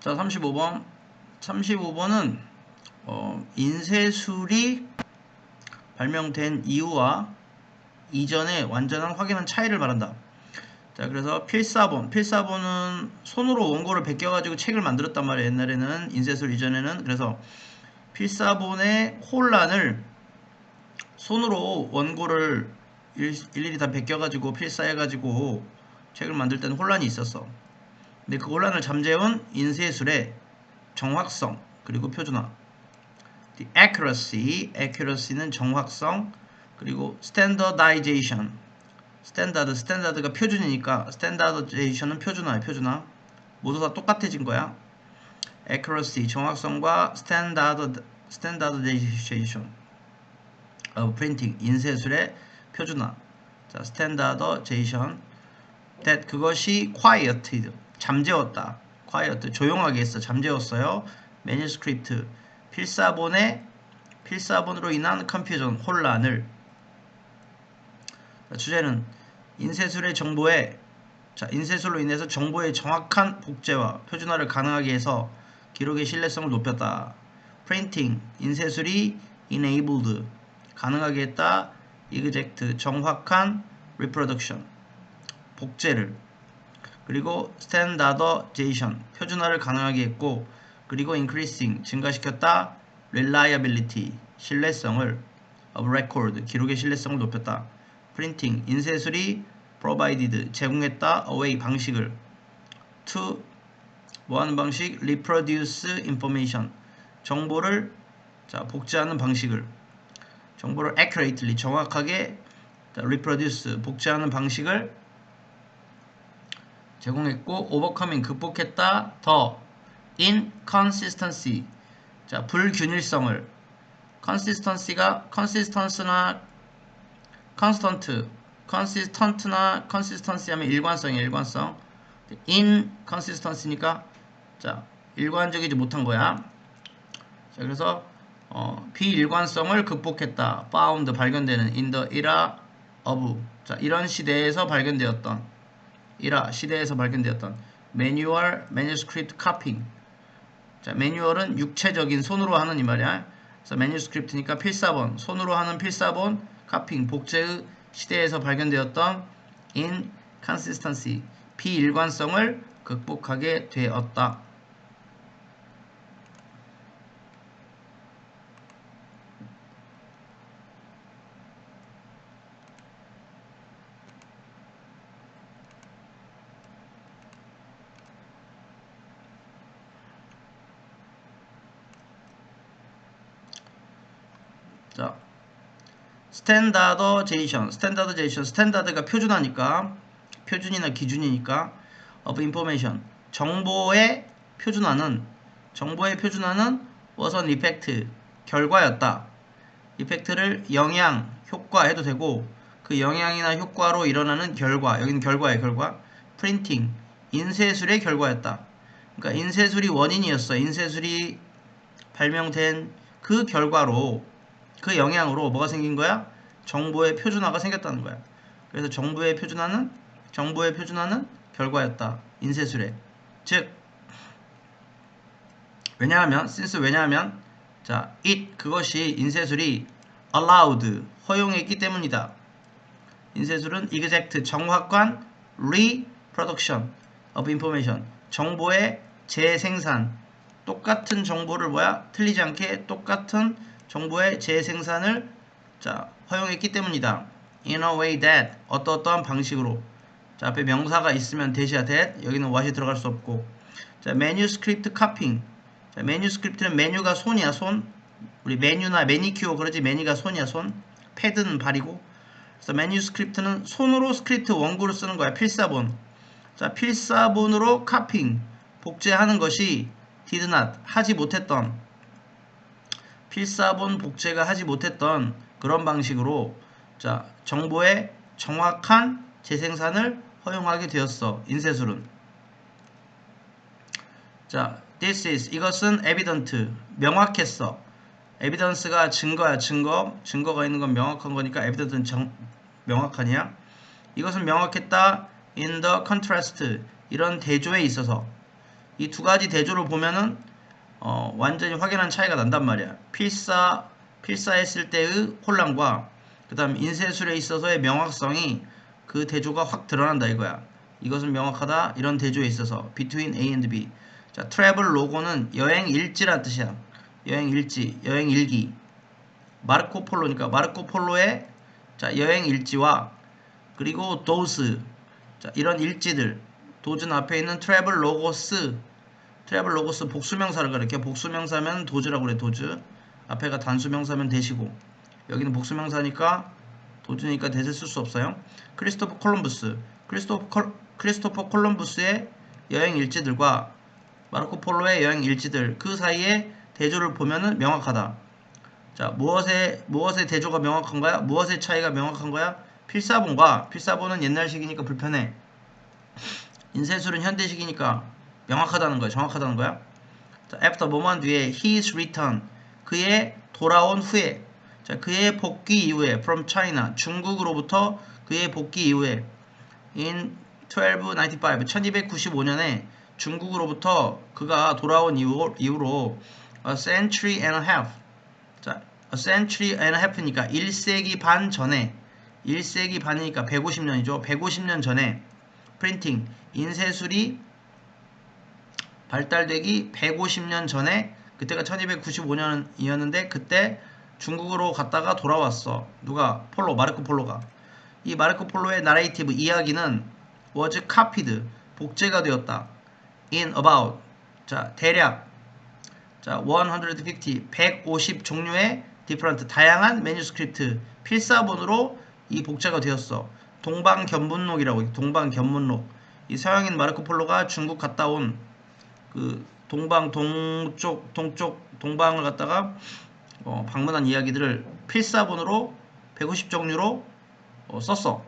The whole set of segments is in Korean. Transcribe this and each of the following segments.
자, 35번. 35번은 인쇄술이 발명된 이후와 이전의 완전한 확연한 차이를 말한다. 자, 그래서 필사본은 손으로 원고를 베껴가지고 책을 만들었단 말이에요. 옛날에는 인쇄술 이전에는. 그래서 필사본의 혼란을 손으로 원고를 일일이 다 베껴가지고 필사해가지고 책을 만들 때는 혼란이 있었어. 근데 그 혼란을 잠재운 인쇄술의 정확성 그리고 표준화. The accuracy는 정확성, 그리고 standardization. 스탠다드가 표준이니까 standardization은 표준화. 모두 다 똑같아진 거야. accuracy 정확성과 standardization of printing 인쇄술의 표준화. 자, standardization that 그것이 quieted 잠재웠다. quiet 조용하게 했어. 잠재웠어요. manuscript 필사본으로 인한 confusion 혼란을. 자, 주제는 인쇄술의 인쇄술로 인해서 정보의 정확한 복제와 표준화를 가능하게 해서 기록의 신뢰성을 높였다. printing 인쇄술이 enabled 가능하게 했다. exact 정확한 reproduction 복제를. 그리고 standardization 표준화를 가능하게 했고, 그리고 increasing 증가시켰다. reliability 신뢰성을 of record 기록의 신뢰성을 높였다. printing 인쇄술이 provided 제공했다. a way 방식을 to 뭐하는 방식 reproduce information 정보를 복제하는 방식을 정보를 accurately 정확하게 reproduce 복제하는 방식을 제공했고, overcoming 극복했다. 더 inconsistency 불균일성을. consistency나 consistency 하면 일관성이야. 일관성. inconsistency니까 일관적이지 못한 거야. 자, 그래서 비일관성을 극복했다. found 발견되는 in the era of 이런 시대에서 발견되었던 매뉴얼 manuscript copying. 자, 매뉴얼은 육체적인 손으로 하는 이 말이야. 그래서 manuscript니까 필사본, 손으로 하는 필사본 copying 복제의 시대에서 발견되었던 inconsistency 비일관성을 극복하게 되었다. 자, 스탠다드가 표준화니까 표준이나 기준이니까 of information 정보의 표준화는 was an effect 결과였다. 이펙트를 영향, 효과 해도 되고 그 영향이나 효과로 일어나는 결과 여기는 결과예요. 결과 printing 인쇄술의 결과였다. 그러니까 인쇄술이 원인이었어. 인쇄술이 발명된 그 결과로 그 영향으로 뭐가 생긴 거야? 정보의 표준화가 생겼다는 거야. 그래서 정보의 표준화는 결과였다. 인쇄술의. 즉 왜냐하면 그것이 인쇄술이 allowed 허용했기 때문이다. 인쇄술은 exact 정확한 reproduction of information 정보의 재생산 똑같은 정보를 틀리지 않게 똑같은 정보의 재생산을 허용했기 때문이다. In a way that 어떠한 방식으로. 앞에 명사가 있으면 대시야 that 여기는 what이 들어갈 수 없고. manuscript copying. manuscript는 메뉴가 손이야 손. 우리 메뉴나 매니큐어 그러지 매니가 손이야 손. 패드는 발이고. 그래서 manuscript는 손으로 스크립트 원고를 쓰는 거야. 필사본. 필사본으로 copying 복제하는 것이 did not 하지 못했던 필사본 복제가 하지 못했던 그런 방식으로 정보의 정확한 재생산을 허용하게 되었어. 인쇄술은. 이것은 evident 명확했어. evidence가 증거야. 증거가 있는 건 명확한 거니까 evident는 명확하냐. 이것은 명확했다. in the contrast 이런 대조에 있어서 이 두 가지 대조를 보면은 완전히 확연한 차이가 난단 말이야. 필사했을 때의 혼란과 그 다음 인쇄술에 있어서의 명확성이 그 대조가 확 드러난다 이거야. 이것은 명확하다. 이런 대조에 있어서 between A and B. 자, travel 로고는 여행 일지란 뜻이야. 여행 일지, 여행 일기. 마르코 폴로니까 마르코 폴로의 자, 여행 일지와 그리고 those 자, 이런 일지들. 도즈는 앞에 있는 travel logos. 트래블 로고스 복수명사를 가리켜. 복수명사면 도즈라고 그래. 도즈. 앞에가 단수명사면 대시고 여기는 복수명사니까 도즈니까 대세 쓸 수 없어요. 크리스토퍼 콜럼부스의 여행 일지들과 마르코 폴로의 여행 일지들 그 사이에 대조를 보면은 명확하다. 자, 무엇의 대조가 명확한 거야? 무엇의 차이가 명확한 거야? 필사본은 옛날식이니까 불편해. 인쇄술은 현대식이니까 명확하다는 거야. 정확하다는 거야. 자, after 뭐만 뒤에 his return 그의 돌아온 후에 자, 그의 복귀 이후에 from China 중국으로부터 그의 복귀 이후에 in 1295 1295년에 중국으로부터 그가 돌아온 이후로 a century and a half 자, a century and a half니까 1세기 반 전에 1세기 반이니까 150년이죠. 150년 전에 프린팅 인쇄술이 발달되기 150년 전에 그때가 1295년이었는데 그때 중국으로 갔다가 돌아왔어. 누가? 마르코 폴로가. 이 마르코 폴로의 나레이티브 이야기는 was copied 복제가 되었다. in about 자 대략 자 150 종류의 different 다양한 매뉴스크립트 필사본으로 이 복제가 되었어. 동방견문록이라고 동방견문록. 이 서양인 마르코 폴로가 중국 갔다 온 그 동쪽 동방을 갔다가 방문한 이야기들을 필사본으로 150종류로 썼어.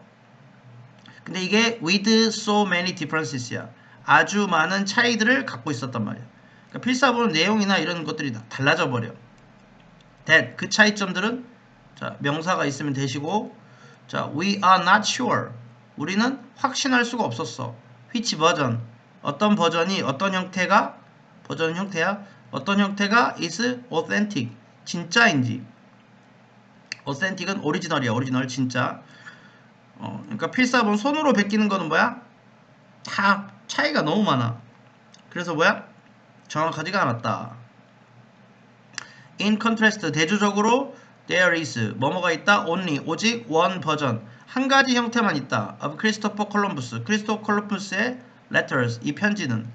근데 이게 with so many differences야. 아주 많은 차이들을 갖고 있었단 말이야. 그러니까 필사본 내용이나 이런 것들이 다 달라져 버려. that 그 차이점들은 자 명사가 있으면 대시고 자 we are not sure 우리는 확신할 수가 없었어. which version 어떤 버전이 어떤 형태가 버전 형태야 어떤 형태가 is authentic 진짜인지 authentic은 오리지널이야. 오리지널 진짜. 그러니까 필사본 손으로 베끼는 거는 뭐야? 다 차이가 너무 많아. 그래서 뭐야? 정확하지가 않았다. In contrast 대조적으로 there is 뭐뭐가 있다 only 오직 one 버전 한 가지 형태만 있다 of 크리스토퍼 콜럼버스의 letters 이 편지는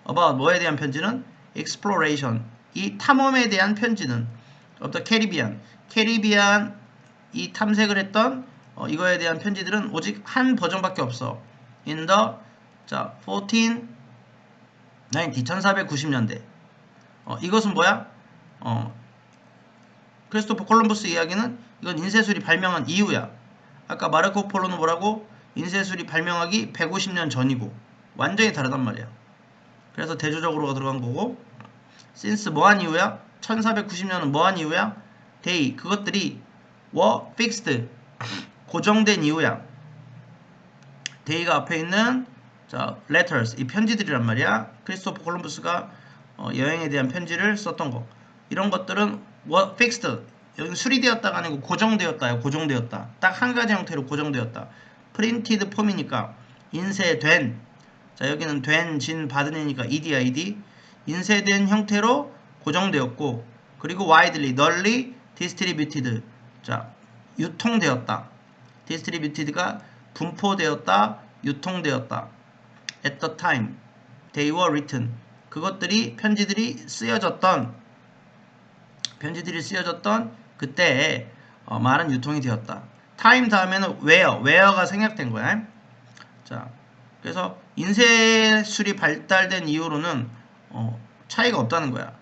about 뭐에 대한 편지는 exploration 이 탐험에 대한 편지는 of the 캐리비안 이 탐색을 했던 이거에 대한 편지들은 오직 한 버전밖에 없어. in the 자 1490년대 이것은 뭐야? 크리스토퍼 콜럼버스 이야기는 이건 인쇄술이 발명한 이후야. 아까 마르코 폴로는 뭐라고? 인쇄술이 발명하기 150년 전이고 완전히 다르단 말이야. 그래서 대조적으로가 들어간 거고 since 뭐한 이후야? 1490년은 뭐한 이후야? they 그것들이 were fixed 고정된 이후야. day가 앞에 있는 자 letters 이 편지들이란 말이야. 크리스토퍼 콜럼버스가 여행에 대한 편지를 썼던 거 이런 것들은 were fixed 여기 수리되었다가 아니고 고정되었다요. 고정되었다. 딱 한 가지 형태로 고정되었다. printed 폼이니까 인쇄된 자 여기는 된, 진, 받은이니까 ed 인쇄된 형태로 고정되었고 그리고 widely, 널리 distributed 자 유통되었다. distributed가 분포되었다, 유통되었다. at the time they were written 그것들이 편지들이 쓰여졌던 그때에 많은 유통이 되었다. time 다음에는 where가 생략된 거야. 자, 그래서 인쇄술이 발달된 이후로는 차이가 없다는 거야.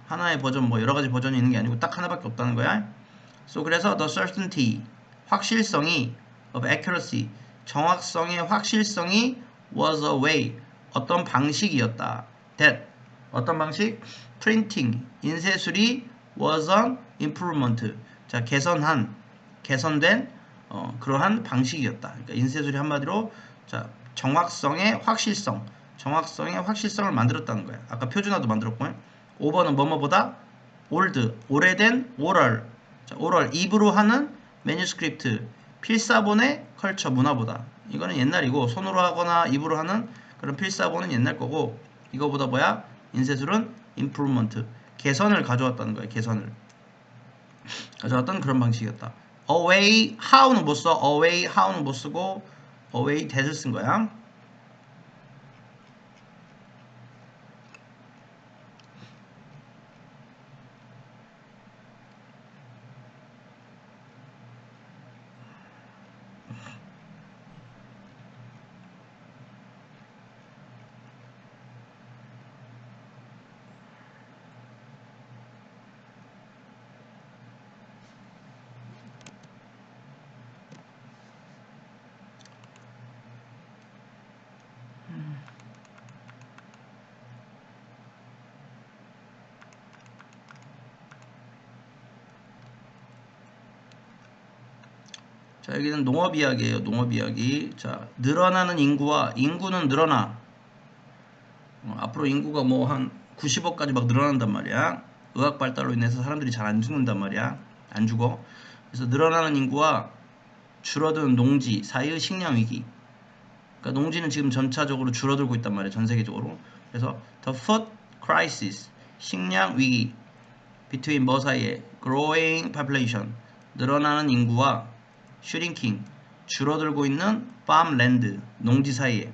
하나의 버전 여러 가지 버전이 있는 게 아니고 딱 하나밖에 없다는 거야. 그래서 the certainty 확실성이 of accuracy 정확성의 확실성이 was a way 어떤 방식이었다. that 어떤 방식? printing 인쇄술이 was an improvement 자 개선된 그러한 방식이었다. 그러니까 인쇄술이 한마디로 자 정확성의 확실성 정확성의 확실성을 만들었다는 거야. 아까 표준화도 만들었고, 오버는 뭐뭐보다 올드, 오래된 오럴. 자, 오럴, 입으로 하는 매뉴스크립트, 필사본의 컬처, 문화보다. 이거는 옛날이고, 손으로 하거나 입으로 하는 그런 필사본은 옛날 거고, 이거보다 뭐야? 인쇄술은 improvement, 개선을 가져왔다는 거야. 개선을 가져왔던 그런 방식이었다. away, how는 못 써. away, how는 못 쓰고 away, that을 쓴 거야. 자, 여기는 농업 이야기예요. 농업 이야기. 자, 늘어나는 인구와 인구는 늘어나. 앞으로 인구가 뭐 한 90억까지 막 늘어난단 말이야. 의학 발달로 인해서 사람들이 잘 안 죽는단 말이야. 안 죽어. 그래서 늘어나는 인구와 줄어드는 농지 사이의 식량 위기. 그러니까 농지는 지금 전차적으로 줄어들고 있단 말이야. 전 세계적으로. 그래서 the food crisis, 식량 위기, between 뭐 사이에 growing population, 늘어나는 인구와 shrinking, 줄어들고 있는 farmland, 농지 사이에.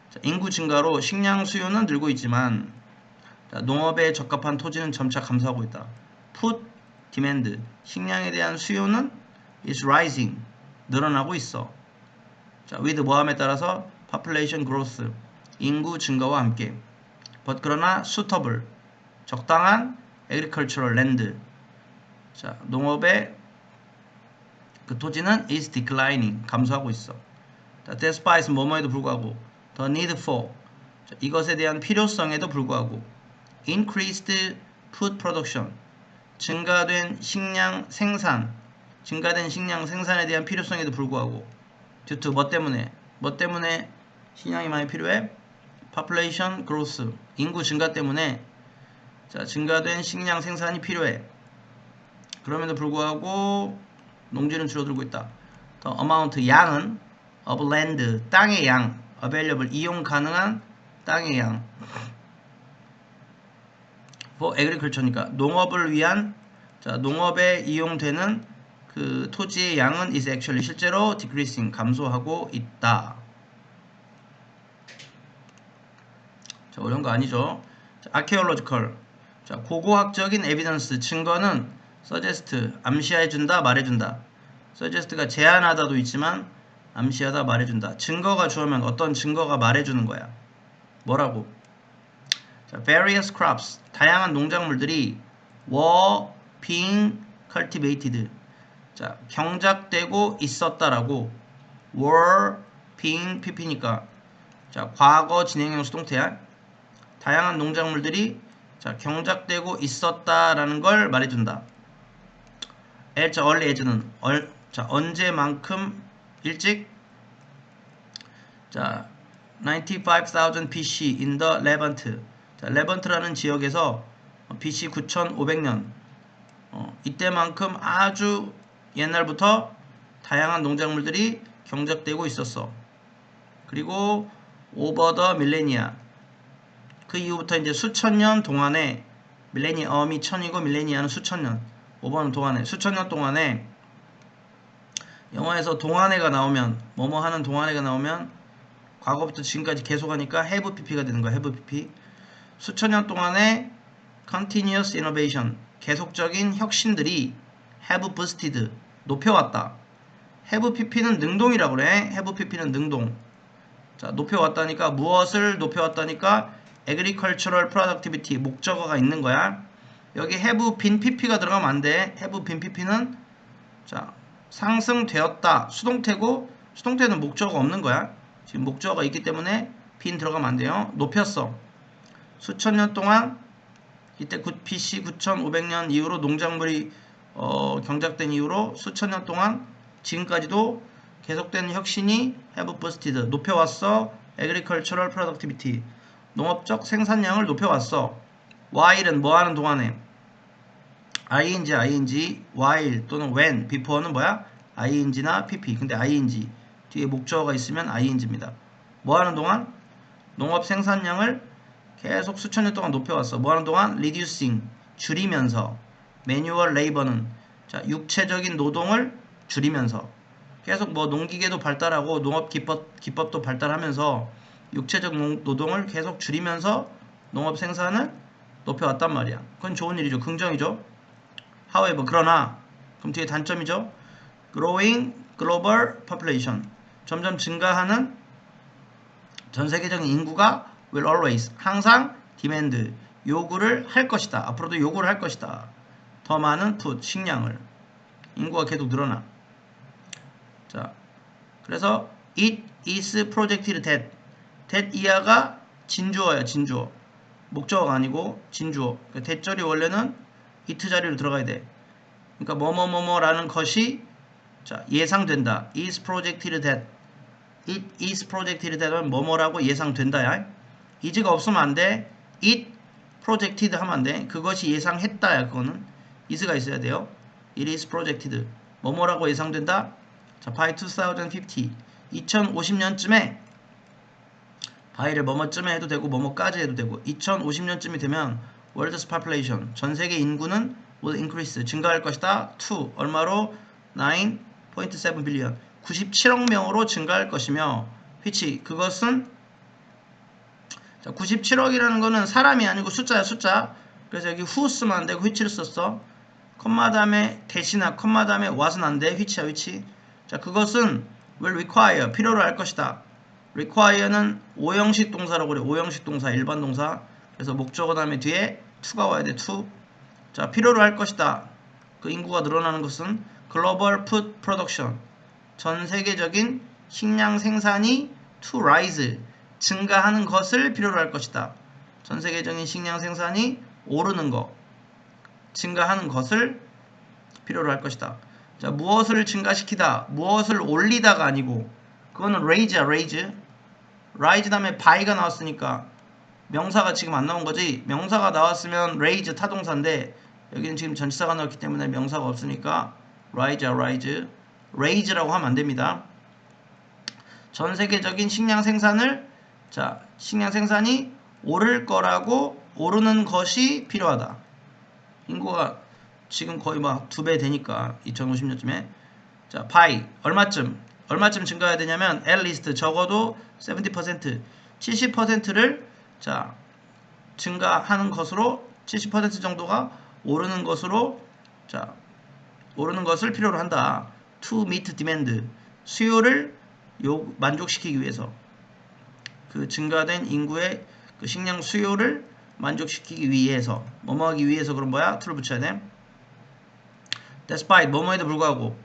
자, 인구 증가로 식량 수요는 늘고 있지만, 자, 농업에 적합한 토지는 점차 감소하고 있다. food demand, 식량에 대한 수요는 is rising, 늘어나고 있어. 자, with 뭐함에 따라서 population growth, 인구 증가와 함께. but 그러나 suitable, 적당한 agricultural land, 자, 농업의 그 토지는 is declining, 감소하고 있어. 자, despite 뭐뭐에도 불구하고 the need for, 자, 이것에 대한 필요성에도 불구하고 increased food production, 증가된 식량 생산, 증가된 식량 생산에 대한 필요성에도 불구하고 due to 뭐 때문에 식량이 많이 필요해? population growth, 인구 증가 때문에. 자, 증가된 식량 생산이 필요해. 그럼에도 불구하고 농지는 줄어들고 있다. The amount, 양은 of land, 땅의 양, available, 이용 가능한 땅의 양. for agriculture니까 농업을 위한, 자, 농업에 이용되는 그 토지의 양은 is actually, 실제로 decreasing, 감소하고 있다. 자, 어려운 거 아니죠? 자, archaeological, 자, 고고학적인 evidence, 증거는 suggest, 암시해준다, 말해준다. suggest가 제안하다도 있지만 암시하다, 말해준다. 증거가 주어면 어떤 증거가 말해주는 거야. 뭐라고? 자, various crops, 다양한 농작물들이 were being cultivated, 자, 경작되고 있었다라고. were being pp니까 자, 과거 진행형 수동태야. 다양한 농작물들이 자, 경작되고 있었다라는 걸 말해준다. 자, early as는 자, 언제만큼 일찍. 자, 95,000 BC in the Levant, 자, 레번트라는 지역에서 BC 9500년, 이때만큼 아주 옛날부터 다양한 농작물들이 경작되고 있었어. 그리고 over the millennia, 그 이후부터 이제 수천 년 동안에, 밀레니엄이 천이고 밀레니아는 수천 년, 오버는 동안에, 수천 년 동안에. 영화에서 동안해가 나오면, 뭐뭐 하는 동안해가 나오면 과거부터 지금까지 계속하니까 have pp가 되는 거야. have pp. 수천 년 동안에 continuous innovation, 계속적인 혁신들이 have boosted, 높여왔다. have pp는 능동이라고 그래. have pp는 능동. 자, 높여왔다니까, 무엇을 높여왔다니까? agricultural productivity, 목적어가 있는 거야. 여기 have been pp가 들어가면 안 돼. have been pp는 자, 상승되었다, 수동태고, 수동태는 목적어가 없는 거야. 지금 목적어가 있기 때문에 been 들어가면 안 돼요. 높였어. 수천 년 동안, 이때 BC 9500년 이후로 농작물이 경작된 이후로 수천 년 동안 지금까지도 계속되는 혁신이 have boosted, 높여왔어. agricultural productivity. 농업적 생산량을 높여왔어. while은 뭐 하는 동안에? ing, while 또는 when, before는 뭐야? ing나 pp. 근데 ing 뒤에 목적어가 있으면 ing입니다. 뭐 하는 동안? 농업 생산량을 계속 수천 년 동안 높여왔어. 뭐 하는 동안? reducing, 줄이면서. manual labor는 자, 육체적인 노동을 줄이면서. 계속 뭐 농기계도 발달하고 농업 기법도 발달하면서 육체적 노동을 계속 줄이면서 농업 생산을 높여왔단 말이야. 그건 좋은 일이죠. 긍정이죠. however, 그러나 그럼 뒤에 단점이죠. growing global population, 점점 증가하는 전 세계적인 인구가 will always, 항상 demand, 요구를 할 것이다. 앞으로도 요구를 할 것이다. 더 많은 food, 식량을. 인구가 계속 늘어나. 자, 그래서 it is projected that 이하가 진주어야. 진주어. 목적어가 아니고 진주어. 그러니까 대절이 원래는 it 자리로 들어가야 돼. 그러니까 뭐뭐뭐뭐라는 것이 자, 예상된다. is projected that. it is projected that은 뭐뭐라고 예상된다야. is가 없으면 안 돼. it projected 하면 안 돼. 그것이 예상했다야. 그거는 is가 있어야 돼요. it is projected. 뭐뭐라고 예상된다. 자, by 2050. 2050년쯤에 by를 뭐뭐쯤에 해도 되고 뭐뭐까지 해도 되고 2050년쯤이 되면 world's population, 전 세계 인구는 will increase, 증가할 것이다. to 얼마로? 9.7 billion, 97억 명으로 증가할 것이며 which 그것은 자, 97억이라는 거는 사람이 아니고 숫자야. 숫자. 그래서 여기 who 쓰면 안 되고 which를 썼어. 컴마 다음에 대신나 컴마 다음에 what은 안 돼. which야 which. 자, 그것은 will require, 필요로 할 것이다. require는 오형식 동사라고 그래. 오형식 동사, 일반 동사. 그래서 목적어 다음에 뒤에 to가 와야 돼. to. 자, 필요로 할 것이다. 그 인구가 늘어나는 것은 global food production, 전 세계적인 식량 생산이 to rise, 증가하는 것을 필요로 할 것이다. 전 세계적인 식량 생산이 오르는 것, 증가하는 것을 필요로 할 것이다. 자, 무엇을 증가시키다, 무엇을 올리다가 아니고 그거는 raise야. rise 다음에 by가 나왔으니까 명사가 지금 안 나온 거지. 명사가 나왔으면 raise 타동사인데 여기는 지금 전치사가 나왔기 때문에 명사가 없으니까 raise라고 하면 안 됩니다. 전 세계적인 식량 생산을 자, 식량 생산이 오를 거라고, 오르는 것이 필요하다. 인구가 지금 거의 막 2배 되니까 2050년쯤에 자, by 얼마쯤 증가해야 되냐면 at least 적어도 70%, 70%를 자, 증가하는 것으로 70% 정도가 오르는 것으로 자, 오르는 것을 필요로 한다. to meet demand, 수요를 만족시키기 위해서, 그 증가된 인구의 그 식량 수요를 만족시키기 위해서, 뭐뭐 하기 위해서. 그럼 뭐야? to를 붙여야 돼. despite, 뭐뭐에도 불구하고.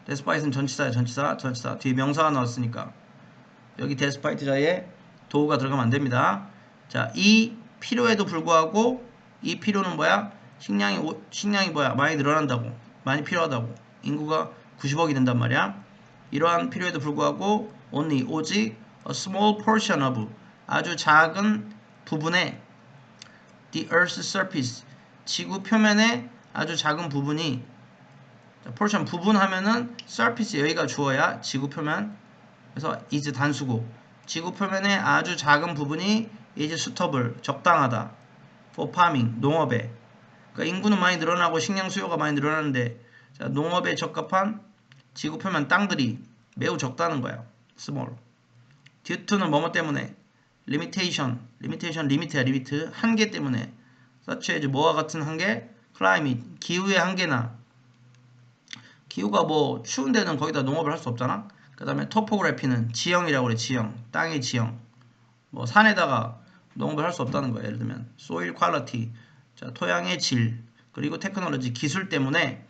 despite는 전치사야. 전치사 뒤에 명사가 나왔으니까 여기 despite 자리에 do가 들어가면 안 됩니다. 자, 이 필요에도 불구하고, 이 필요는 뭐야? 식량이 뭐야? 많이 늘어난다고, 많이 필요하다고. 인구가 90억이 된단 말이야. 이러한 필요에도 불구하고 only, 오직 a small portion of, 아주 작은 부분의 the earth's surface, 지구 표면의 아주 작은 부분이. 자, portion 부분 하면은 surface, 여기가 주어야. 지구 표면. 그래서 is 단수고, 지구 표면의 아주 작은 부분이 is suitable, 적당하다. for farming, 농업에. 그러니까 인구는 많이 늘어나고 식량 수요가 많이 늘어나는데 자, 농업에 적합한 지구 표면 땅들이 매우 적다는 거야. small. due to는 뭐뭐 때문에? limitation, limit야. limit, 한계 때문에. such as 뭐와 같은 한계? climate, 기후의 한계나. 기후가 뭐 추운 데는 거기다 농업을 할 수 없잖아. 그 다음에 topography는 지형이라고 그래. 지형, 땅의 지형. 뭐 산에다가 농업을 할 수 없다는 거야. 예를 들면 soil quality, 자, 토양의 질. 그리고 테크놀로지, 기술 때문에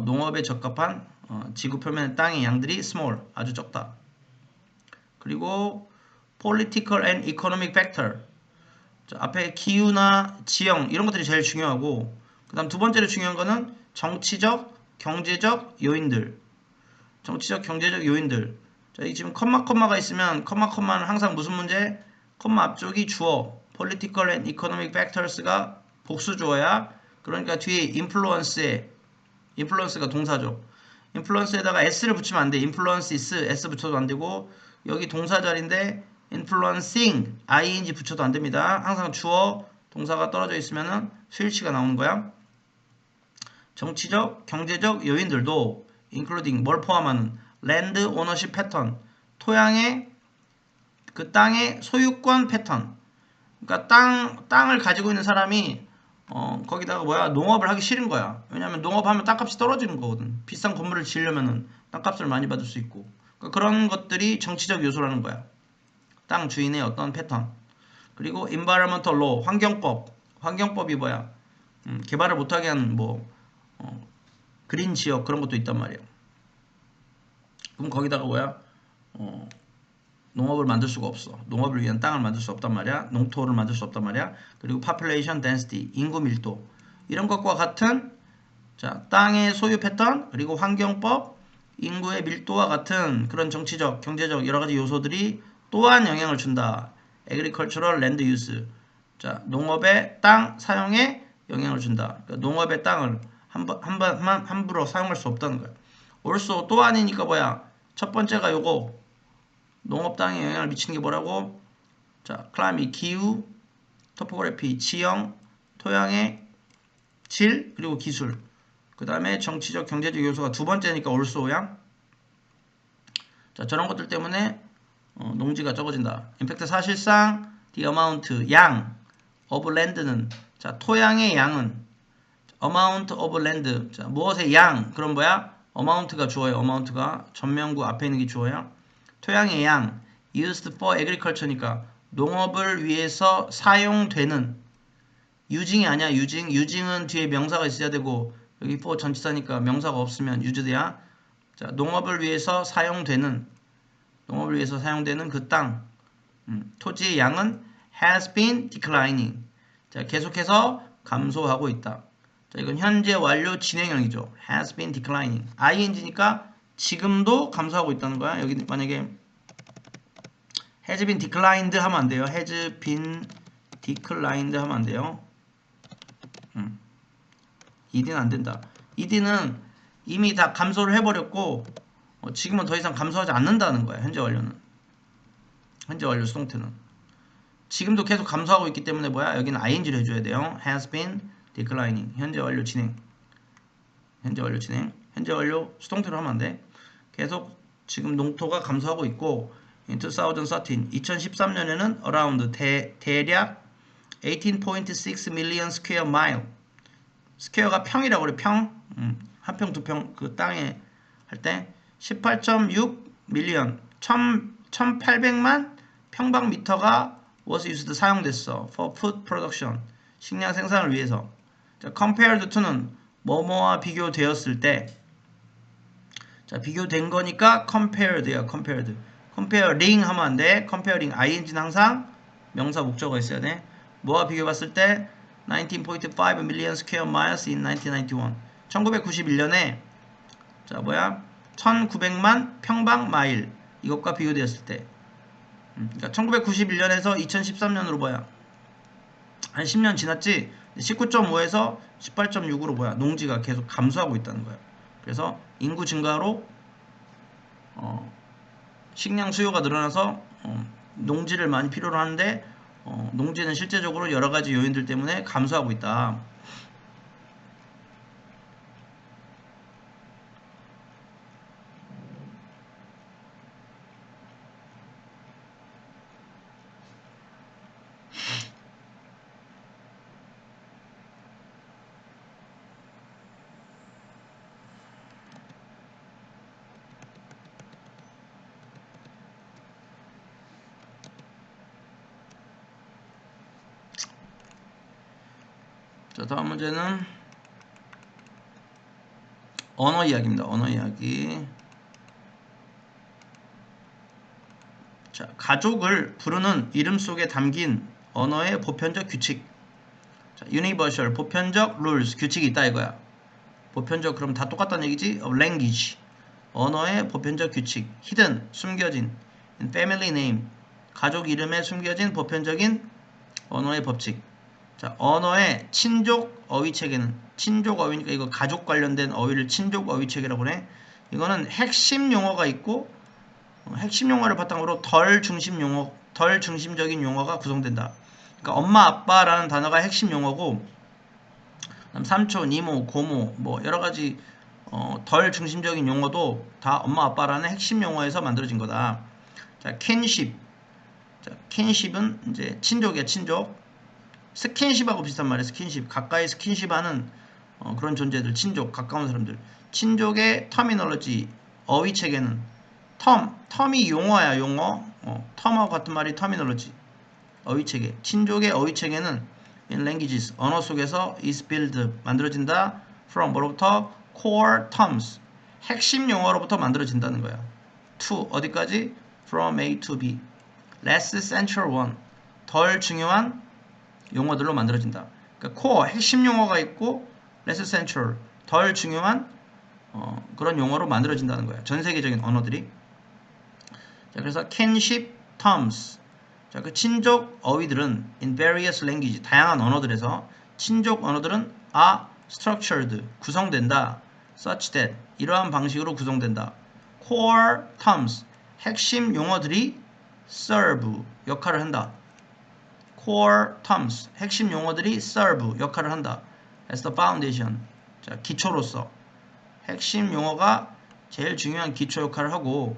농업에 적합한 지구 표면의 땅의 양들이 small, 아주 적다. 그리고 political and economic factor, 자, 앞에 기후나 지형 이런 것들이 제일 중요하고, 그 다음 두 번째로 중요한 거는 정치적, 경제적 요인들. 정치적, 경제적 요인들. 자, 이 지금 컴마가 있으면 컴마는 항상 무슨 문제? 컴마 앞쪽이 주어, political and economic factors가 복수 주어야. 그러니까 뒤에 influence가 동사죠. influence에다가 s를 붙이면 안 돼. influences, s 붙여도 안 되고, 여기 동사 자리인데 influencing, ing 붙여도 안 됩니다. 항상 주어, 동사가 떨어져 있으면은 스위치가 나오는 거야. 정치적, 경제적 요인들도 including 뭘 포함하는 land ownership pattern, 토양의 그 땅의 소유권 패턴. 그러니까 땅을 가지고 있는 사람이 거기다가 농업을 하기 싫은 거야. 왜냐면 농업하면 땅값이 떨어지는 거거든. 비싼 건물을 지으려면은 땅값을 많이 받을 수 있고. 그러니까 그런 것들이 정치적 요소라는 거야. 땅 주인의 어떤 패턴. 그리고 environmental law, 환경법이 뭐야? 개발을 못하게 하는 그린 지역 그런 것도 있단 말이야. 그럼 거기다가 농업을 만들 수가 없어. 농업을 위한 땅을 만들 수 없단 말이야. 농토를 만들 수 없단 말이야. 그리고 population density, 인구 밀도 이런 것과 같은 자 땅의 소유 패턴 그리고 환경법, 인구의 밀도와 같은 그런 정치적, 경제적 여러 가지 요소들이 또한 영향을 준다. agricultural land use, 자 농업의 땅 사용에 영향을 준다. 그러니까 농업의 땅을 함부로 사용할 수 없다는 거야. also 또 아니니까 첫 번째가 요거. 농업 땅에 영향을 미치는 게 뭐라고? 자, 클라이밋, 기후, 토포그래피, 지형, 토양의 질, 그리고 기술. 그 다음에 정치적, 경제적 요소가 두 번째니까 올소야. 자, 저런 것들 때문에 농지가 적어진다. 임팩트 사실상 the amount, 양, of land는 자, 토양의 양은 amount of land. 자, 무엇의 양? 그럼 amount가 주어요. amount가 전면구 앞에 있는 게 주어야. 토양의 양, used for agriculture니까 농업을 위해서 사용되는 using이 아니야. using은 뒤에 명사가 있어야 되고 여기 for 전치사니까 명사가 없으면 used야. 자, 농업을 위해서 사용되는 그 땅, 토지의 양은 has been declining. 자, 계속해서 감소하고 있다. 자, 이건 현재 완료 진행형이죠. has been declining. ing니까 지금도 감소하고 있다는 거야. 여기 만약에 has been declined 하면 안 돼요. has been declined 하면 안 돼요. ed는 안 된다. ed는 이미 다 감소를 해버렸고 지금은 더 이상 감소하지 않는다는 거야. 현재 완료 수동태는 지금도 계속 감소하고 있기 때문에 여기는 ing를 해줘야 돼요. has been declining. 현재 완료 진행. 현재 완료 수동태로 하면 안 돼. 계속 지금 농토가 감소하고 있고 in 2013, 2013년에는 around 대략 18.6 million square mile. 스퀘어가 평이라고 그래. 평. 한 평, 두 평 그 땅에 할 때 18.6 밀리언 1800만 평방미터가 was used 사용됐어. for food production. 식량 생산을 위해서. 자, compared to는 뭐뭐와 비교되었을 때. 자, 비교된 거니까 compared야. comparing 하면 안 돼. comparing ing는 항상 명사 목적어가 있어야 돼. 뭐와 비교해봤을 때 19.5 million square miles in 1991. 1991년에 자 1900만 평방 마일 이것과 비교되었을 때. 그러니까 1991년에서 2013년으로 한 10년 지났지. 19.5에서 18.6으로 농지가 계속 감소하고 있다는 거야. 그래서 인구 증가로 식량 수요가 늘어나서 농지를 많이 필요로 하는데 농지는 실제적으로 여러 가지 요인들 때문에 감소하고 있다. 자, 다음 문제는 언어 이야기입니다. 언어 이야기. 자, 가족을 부르는 이름 속에 담긴 언어의 보편적 규칙. 자, universal, 보편적 rules, 규칙이 있다 이거야. 보편적 그럼 다 똑같다는 얘기지? of language. 언어의 보편적 규칙, hidden, 숨겨진, in family name, 가족 이름에 숨겨진 보편적인 언어의 법칙. 자, 언어의 친족 어휘 체계는, 친족 어휘니까 이거 가족 관련된 어휘를 친족 어휘 체계라고 그래. 이거는 핵심 용어가 있고 핵심 용어를 바탕으로 덜 중심적인 용어가 구성된다. 그러니까 엄마 아빠라는 단어가 핵심 용어고, 그다음 삼촌, 이모, 고모 뭐 여러 가지 덜 중심적인 용어도 다 엄마 아빠라는 핵심 용어에서 만들어진 거다. 자, 킨십. 자, 킨십은 이제 친족이야, 친족. 스킨십하고 비슷한 말이야, 스킨십. 가까이 스킨십하는 그런 존재들, 친족, 가까운 사람들. 친족의 터미널로지, 어휘 체계는 텀이 용어야, 용어. 텀하고 같은 말이 터미널로지, 어휘 체계. 친족의 어휘 체계는 in languages, 언어 속에서 is built, 만들어진다. from, 뭐로부터? core terms, 핵심 용어로부터 만들어진다는 거야. to, 어디까지? from A to B. less central one, 덜 중요한 용어들로 만들어진다. 그러니까 core, 핵심 용어가 있고 less central, 덜 중요한 그런 용어로 만들어진다는 거야. 전 세계적인 언어들이. 자, 그래서 kinship terms. 자, 그 친족 어휘들은 in various language, 다양한 언어들에서 친족 언어들은 are structured, 구성된다. such that, 이러한 방식으로 구성된다. core terms, 핵심 용어들이 serve, 역할을 한다. core terms, 핵심 용어들이 serve, 역할을 한다. as the foundation, 자, 기초로서. 핵심 용어가 제일 중요한 기초 역할을 하고,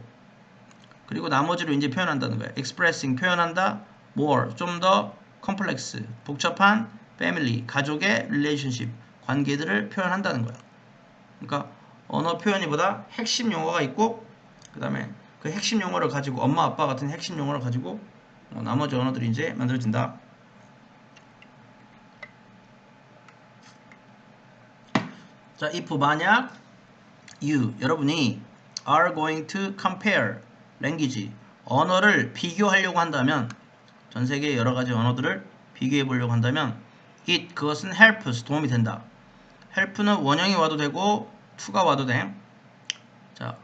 그리고 나머지로 이제 표현한다는 거야. expressing, 표현한다. more, 좀 더 complex, 복잡한 family, 가족의 relationship, 관계들을 표현한다는 거야. 그러니까 언어 표현이보다 핵심 용어가 있고, 그 다음에 그 핵심 용어를 가지고, 엄마 아빠 같은 핵심 용어를 가지고 나머지 언어들이 이제 만들어진다. 자, if 만약 여러분이 are going to compare language, 언어를 비교하려고 한다면, 전 세계의 여러 가지 언어들을 비교해 보려고 한다면, 그것은 helps, 도움이 된다. help는 원형이 와도 되고 to가 와도 돼. 자,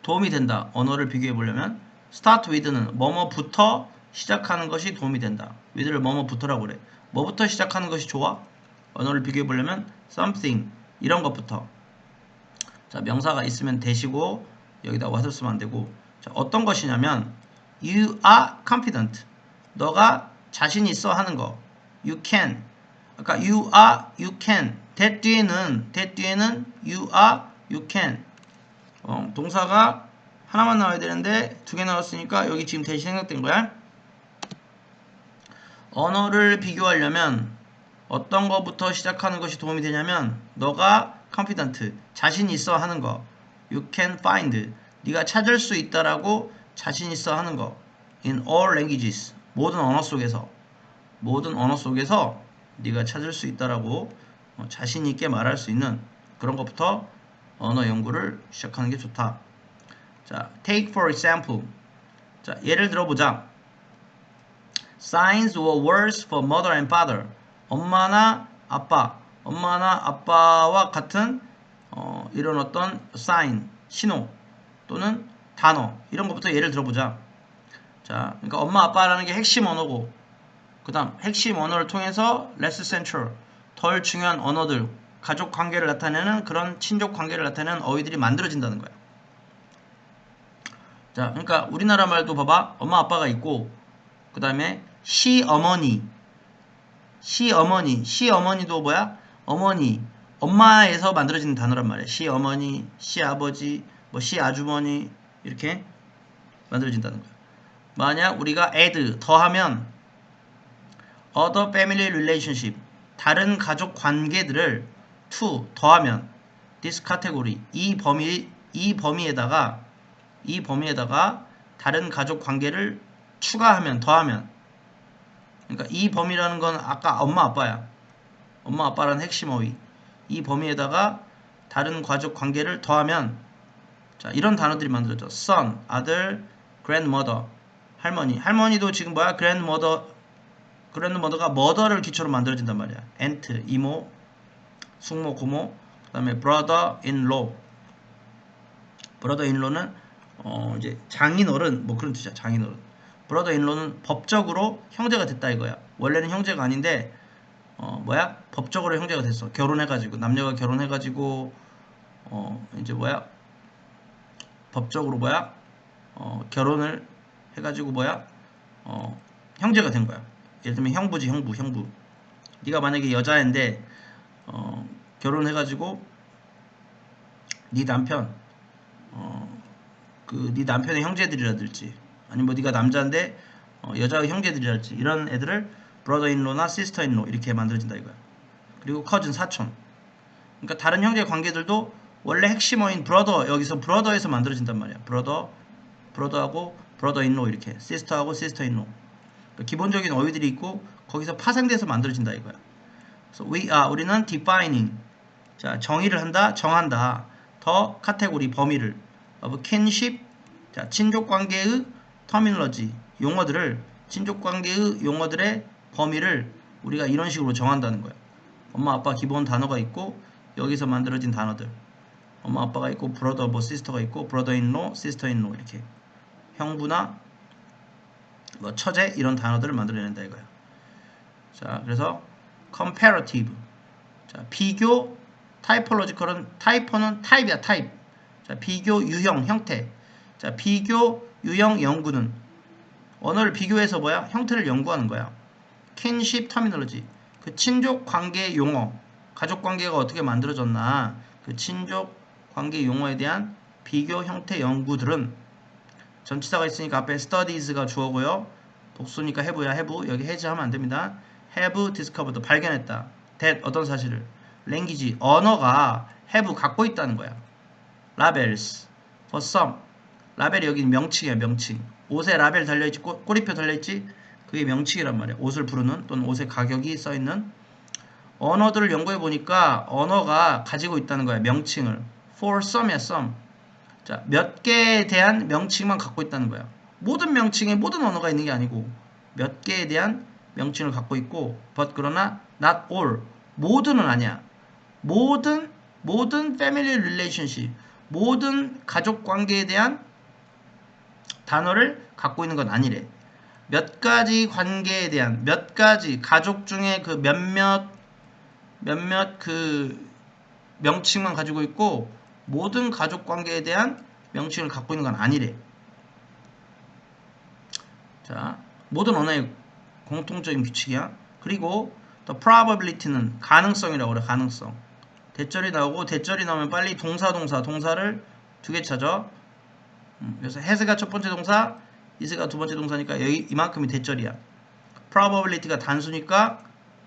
도움이 된다. 언어를 비교해 보려면 start with는 뭐뭐부터 시작하는 것이 도움이 된다. with를 뭐뭐부터라고 그래. 뭐부터 시작하는 것이 좋아? 언어를 비교해 보려면 something, 이런 것부터. 자, 명사가 있으면 대시고 여기다 what을 쓰면 안 되고, 자, 어떤 것이냐면 you are confident, 너가 자신 있어 하는 거. you can, 아까 you are, you can, that 뒤에는 you are, you can, 동사가 하나만 나와야 되는데 두 개 나왔으니까 여기 지금 대시 생략된 거야. 언어를 비교하려면 어떤 것부터 시작하는 것이 도움이 되냐면, 너가 confident, 자신 있어 하는 거. you can find, 네가 찾을 수 있다라고 자신 있어 하는 거. in all languages, 모든 언어 속에서 네가 찾을 수 있다라고 자신 있게 말할 수 있는 그런 것부터 언어 연구를 시작하는 게 좋다. 자, take for example. 자, 예를 들어보자. signs or words for mother and father. 엄마나 아빠와 같은 이런 어떤 sign, 신호 또는 단어, 이런 것부터 예를 들어보자. 자, 그러니까 엄마 아빠라는 게 핵심 언어고, 그 다음 핵심 언어를 통해서 less central, 덜 중요한 언어들, 가족 관계를 나타내는 그런 친족 관계를 나타내는 어휘들이 만들어진다는 거야. 자, 그러니까 우리나라 말도 봐봐. 엄마 아빠가 있고, 그 다음에 시어머니도 뭐야? 어머니, 엄마에서 만들어지는 단어란 말이야. 시어머니, 시아버지, 뭐 시아주머니, 이렇게 만들어진다는 거야. 만약 우리가 add, 더하면 other family relationship, 다른 가족 관계들을 to, 더하면 this category, 이 범위에다가 다른 가족 관계를 추가하면, 더하면, 그러니까 이 범위라는 건 아까 엄마 아빠야. 엄마 아빠라는 핵심 어휘. 이 범위에다가 다른 가족 관계를 더하면, 자, 이런 단어들이 만들어져. son, 아들, grandmother, 할머니도 지금 뭐야? grandmother가 mother를 기초로 만들어진단 말이야. aunt, 이모, 숙모, 고모, 그 다음에 brother-in-law, 브러더 인로는 이제 장인어른 뭐 그런 뜻이야. 장인어른. 브러더 인로는 법적으로 형제가 됐다 이거야. 원래는 형제가 아닌데 법적으로 형제가 됐어. 결혼해가지고 남녀가 결혼해가지고 이제 법적으로 결혼을 해가지고 형제가 된 거야. 예를 들면 형부지 형부. 네가 만약에 여자인데 결혼해가지고 네 남편 네 남편의 형제들이라든지 아니면 뭐 네가 남자인데 여자의 형제들이랄지 이런 애들을 브러더인로나 시스터인로 이렇게 만들어진다 이거야. 그리고 커즌 사촌. 그러니까 다른 형제 관계들도 원래 핵심어인 브러더 여기서 브러더에서 만들어진단 말이야. 브러더하고 브러더인로 이렇게 시스터하고 시스터인로. 그러니까 기본적인 어휘들이 있고 거기서 파생돼서 만들어진다 이거야. 그래서 우리는 defining 자 정의를 한다 정한다 더 카테고리 범위를 of kinship 자 친족관계의 terminology 용어들을 친족관계의 용어들의 범위를 우리가 이런 식으로 정한다는 거야. 엄마 아빠 기본 단어가 있고 여기서 만들어진 단어들 엄마 아빠가 있고 브러더 뭐 시스터가 있고 브러더인로 시스터인로 이렇게 형부나 뭐 처제 이런 단어들을 만들어낸다 이거야. 자 그래서 comparative 자 비교 타이폴로지컬은 타이퍼는 타입이야 타입. 자 비교 유형 형태. 자 비교 유형 연구는 언어를 비교해서 형태를 연구하는 거야. 킨십 터미널로지 그 친족 관계 용어 가족 관계가 어떻게 만들어졌나 그 친족 관계 용어에 대한 비교 형태 연구들은 전치사가 있으니까 앞에 studies가 주어고요. 복수니까 have야 have 여기 해제하면 안됩니다. have discovered 발견했다. that 어떤 사실을 language 언어가 have 갖고 있다는 거야. labels for some 라벨이 여기 명칭이야 명칭. 옷에 라벨 달려있지 꼬리표 달려있지 그게 명칭이란 말이야. 옷을 부르는 또는 옷의 가격이 써있는 언어들을 연구해보니까 언어가 가지고 있다는 거야 명칭을. for some이야 some. 자, 몇 개에 대한 명칭만 갖고 있다는 거야. 모든 명칭에 모든 언어가 있는 게 아니고 몇 개에 대한 명칭을 갖고 있고 but 그러나 not all 모두는 아니야. 모든 family relationship 모든 가족 관계에 대한 단어를 갖고 있는 건 아니래. 몇 가지 관계에 대한 몇 가지 가족 중에 그 몇몇 그 명칭만 가지고 있고 모든 가족 관계에 대한 명칭을 갖고 있는 건 아니래. 자, 모든 언어의 공통적인 규칙이야. 그리고 또 probability는 가능성이라고 그래. 가능성. 대절이 나오고 대절이 나오면 빨리 동사를 두 개 찾아. 그래서 has가 첫 번째 동사, is가 두 번째 동사니까 여기 이만큼이 대절이야. probability가 단수니까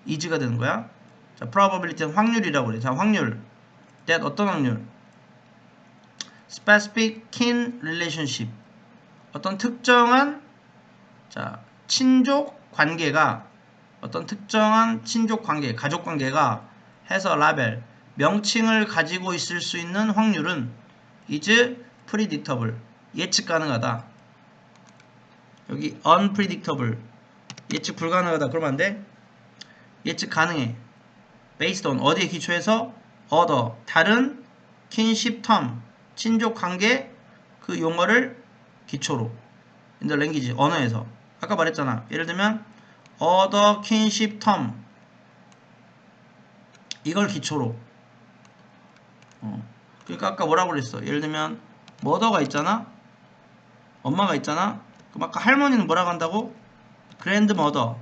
is가 되는 거야. 자, probability는 확률이라고 그래. 자, 확률. that 어떤 확률? specific kin relationship. 어떤 특정한 친족 관계가 어떤 특정한 친족 관계, 가족 관계가 해서 라벨 명칭을 가지고 있을 수 있는 확률은 is predictable. 예측 가능하다. 여기 unpredictable. 예측 불가능하다. 그러면 안 돼? 예측 가능해. based on 어디에 기초해서 other 다른 kinship term 친족 관계 그 용어를 기초로 in the language 언어에서 아까 말했잖아. 예를 들면 other kinship term 이걸 기초로 그러니까 아까 뭐라고 그랬어. 예를 들면 mother가 있잖아. 엄마가 있잖아. 그럼 아까 할머니는 뭐라고 한다고? grandmother.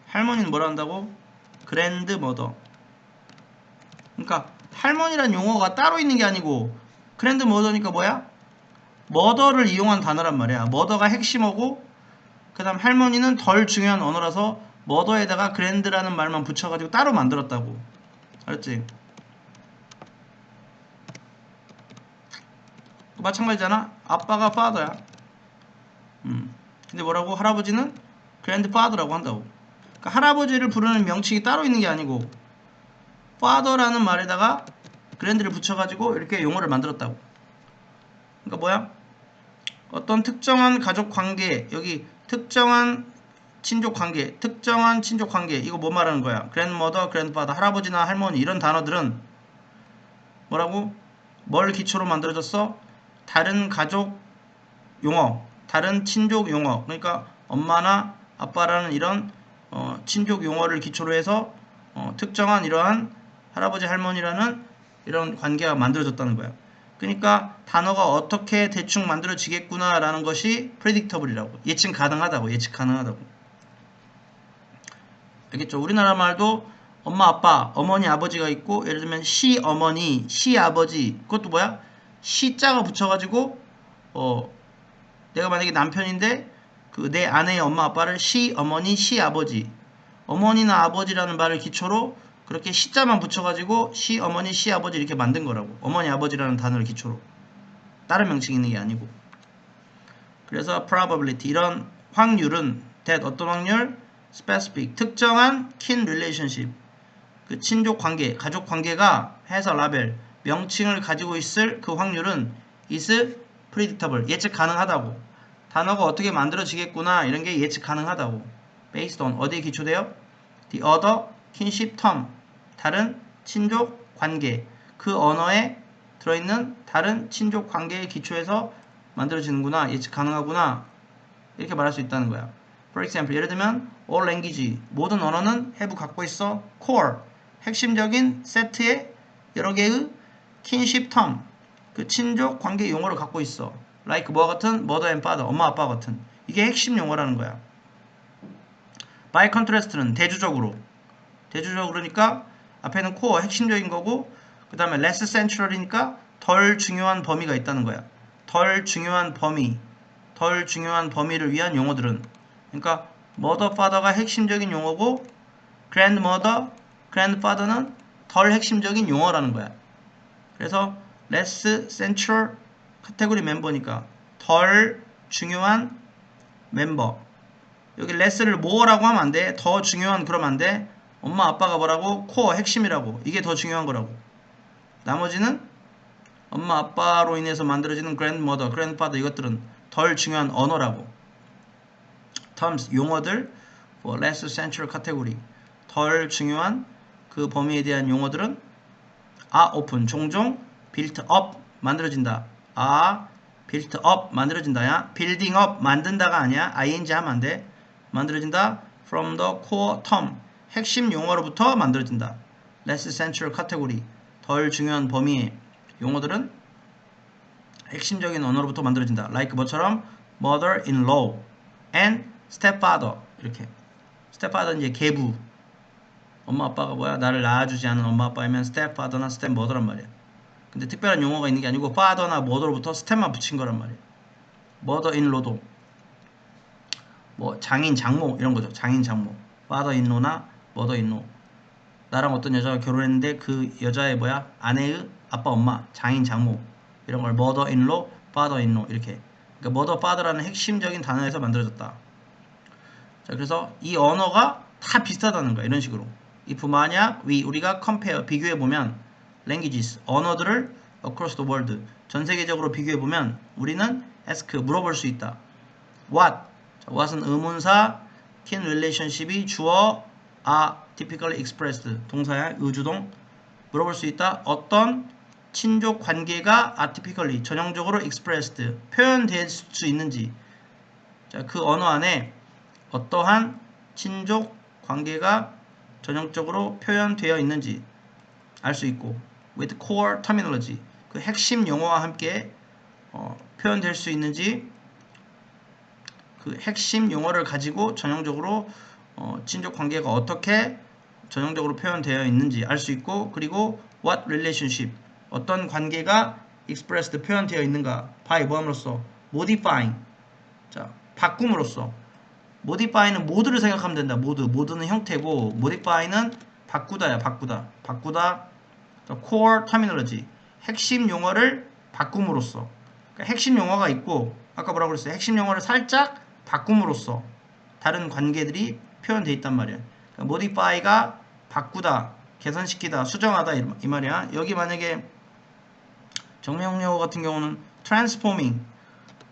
할머니는 뭐라 한다고? grandmother. 그러니까 할머니란 용어가 따로 있는 게 아니고 grandmother니까 뭐야? mother를 이용한 단어란 말이야. mother가 핵심어고 그 다음 할머니는 덜 중요한 언어라서 mother에다가 grand라는 말만 붙여가지고 따로 만들었다고. 알았지? 마찬가지잖아. 아빠가 father야. 근데 뭐라고? 할아버지는 grandfather라고 한다고. 그러니까 할아버지를 부르는 명칭이 따로 있는 게 아니고 father라는 말에다가 grand를 붙여가지고 이렇게 용어를 만들었다고. 그러니까 뭐야? 어떤 특정한 가족 관계 여기 특정한 친족 관계 이거 뭐 말하는 거야? grandmother, grandfather 할아버지나 할머니 이런 단어들은 뭐라고? 뭘 기초로 만들어졌어? 다른 가족 용어, 다른 친족 용어, 그러니까 엄마나 아빠라는 이런 친족 용어를 기초로 해서 특정한 이러한 할아버지 할머니라는 이런 관계가 만들어졌다는 거야. 그러니까 단어가 어떻게 대충 만들어지겠구나 라는 것이 predictable이라고, 예측 가능하다고. 알겠죠? 우리나라 말도 엄마 아빠 어머니 아버지가 있고, 예를 들면 시 어머니 시 아버지, 그것도 뭐야? 시자가 붙여가지고 내가 만약에 남편인데 그 내 아내의 엄마 아빠를 시 어머니 시 아버지, 어머니나 아버지라는 말을 기초로 그렇게 시자만 붙여가지고 시 어머니 시 아버지 이렇게 만든 거라고. 어머니 아버지라는 단어를 기초로, 다른 명칭이 있는 게 아니고. 그래서 probability, 이런 확률은 that, 어떤 확률? specific, 특정한 kin relationship, 그 친족 관계, 가족 관계가 has a label, 명칭을 가지고 있을 그 확률은 is predictable, 예측 가능하다고. 단어가 어떻게 만들어지겠구나 이런 게 예측 가능하다고. based on, 어디에 기초돼요? the other kinship term, 다른 친족 관계, 그 언어에 들어있는 다른 친족 관계의 기초에서 만들어지는구나, 예측 가능하구나, 이렇게 말할 수 있다는 거야. For example, 예를 들면 all language, 모든 언어는 have 갖고 있어 core, 핵심적인 세트의 여러 개의 kinship term, 그 친족 관계 용어를 갖고 있어. like 뭐와 같은? mother and father, 엄마 아빠 같은. 이게 핵심 용어라는 거야. by contrast는 대주적으로, 대주적으로니까 앞에는 core, 핵심적인 거고, 그 다음에 less central이니까 덜 중요한 범위가 있다는 거야. 덜 중요한 범위를 위한 용어들은, 그러니까 mother, father가 핵심적인 용어고 grandmother, grandfather는 덜 핵심적인 용어라는 거야. 그래서 less central 카테고리 멤버니까 덜 중요한 멤버. 여기 less를 more라고 하면 안 돼. 더 중요한 그러면 안 돼. 엄마 아빠가 뭐라고? core, 핵심이라고. 이게 더 중요한 거라고. 나머지는 엄마 아빠로 인해서 만들어지는 grandmother, grandfather, 이것들은 덜 중요한 언어라고. terms, 용어들 for less central category, 덜 중요한 그 범위에 대한 용어들은 are often, 종종 built up, 만들어진다. are built up, 만들어진다야. building up, 만든다가 아니야. ing 하면 안 돼. 만들어진다. from the core term, 핵심 용어로부터 만들어진다. less central category, 덜 중요한 범위의 용어들은 핵심적인 언어로부터 만들어진다. like 뭐처럼 mother-in-law and stepfather, 이렇게. stepfather 이제 계부. 엄마 아빠가 뭐야? 나를 낳아주지 않은 엄마 아빠이면 stepfather나 stepmother란 말이야. 근데 특별한 용어가 있는 게 아니고 father나 mother로부터 step만 붙인 거란 말이야. mother-in-law도 뭐 장인 장모 이런 거죠. 장인 장모. father-in-law나 mother-in-law. 나랑 어떤 여자가 결혼했는데 그 여자의 뭐야? 아내의 아빠 엄마, 장인 장모, 이런 걸 mother-in-law, father-in-law 이렇게. 그러니까 mother, father라는 핵심적인 단어에서 만들어졌다. 자, 그래서 이 언어가 다 비슷하다는 거야. 이런 식으로. if 만약 우리가 compare, 비교해 보면 languages, 언어들을 across the world, 전 세계적으로 비교해 보면 우리는 ask, 물어볼 수 있다. what, 자, what은 의문사, kin relationship이 주어, are typically expressed, 동사야, 의주동. 물어볼 수 있다. 어떤 친족 관계가 atypically, 전형적으로 expressed, 표현될 수 있는지. 자, 그 언어 안에 어떠한 친족 관계가 전형적으로 표현되어 있는지 알 수 있고, with core terminology, 그 핵심 용어와 함께 표현될 수 있는지, 그 핵심 용어를 가지고 전형적으로 친족 관계가 어떻게 전형적으로 표현되어 있는지 알 수 있고, 그리고 what relationship, 어떤 관계가 expressed, 표현되어 있는가, by 뭐함으로써, modifying, 자, 바꿈으로써. modify는 모드를 생각하면 된다. 모드는 형태고, modify는 바꾸다야. 바꾸다. core terminology, 핵심 용어를 바꿈으로써. 그러니까 핵심 용어가 있고, 아까 뭐라고 그랬어요? 핵심 용어를 살짝 바꿈으로써 다른 관계들이 표현되어 있단 말이야. 그러니까 modify가 바꾸다, 개선시키다, 수정하다 이 말이야. 여기 만약에 정명 용어 같은 경우는 transforming,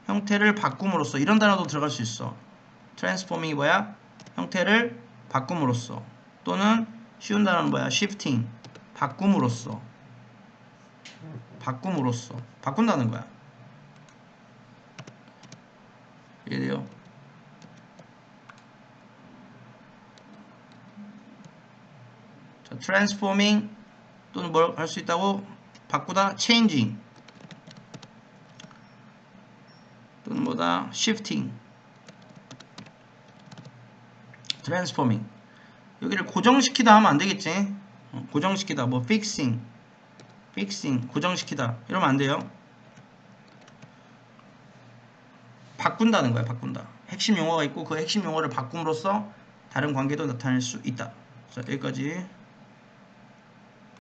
형태를 바꿈으로써, 이런 단어도 들어갈 수 있어. transforming이 뭐야? 형태를 바꿈으로써. 또는 쉬운 단어는 뭐야? shifting, 바꿈으로써. 바꿈으로써 바꾼다는 거야. 이해돼요? 자, transforming 또는 뭘 할 수 있다고? 바꾸다 changing 또는 뭐다 shifting transforming. 여기를 고정시키다 하면 안 되겠지? 고정시키다 뭐 fixing 고정시키다 이러면 안 돼요. 바꾼다는 거야. 바꾼다. 핵심 용어가 있고 그 핵심 용어를 바꿈으로써 다른 관계도 나타낼 수 있다. 자, 여기까지.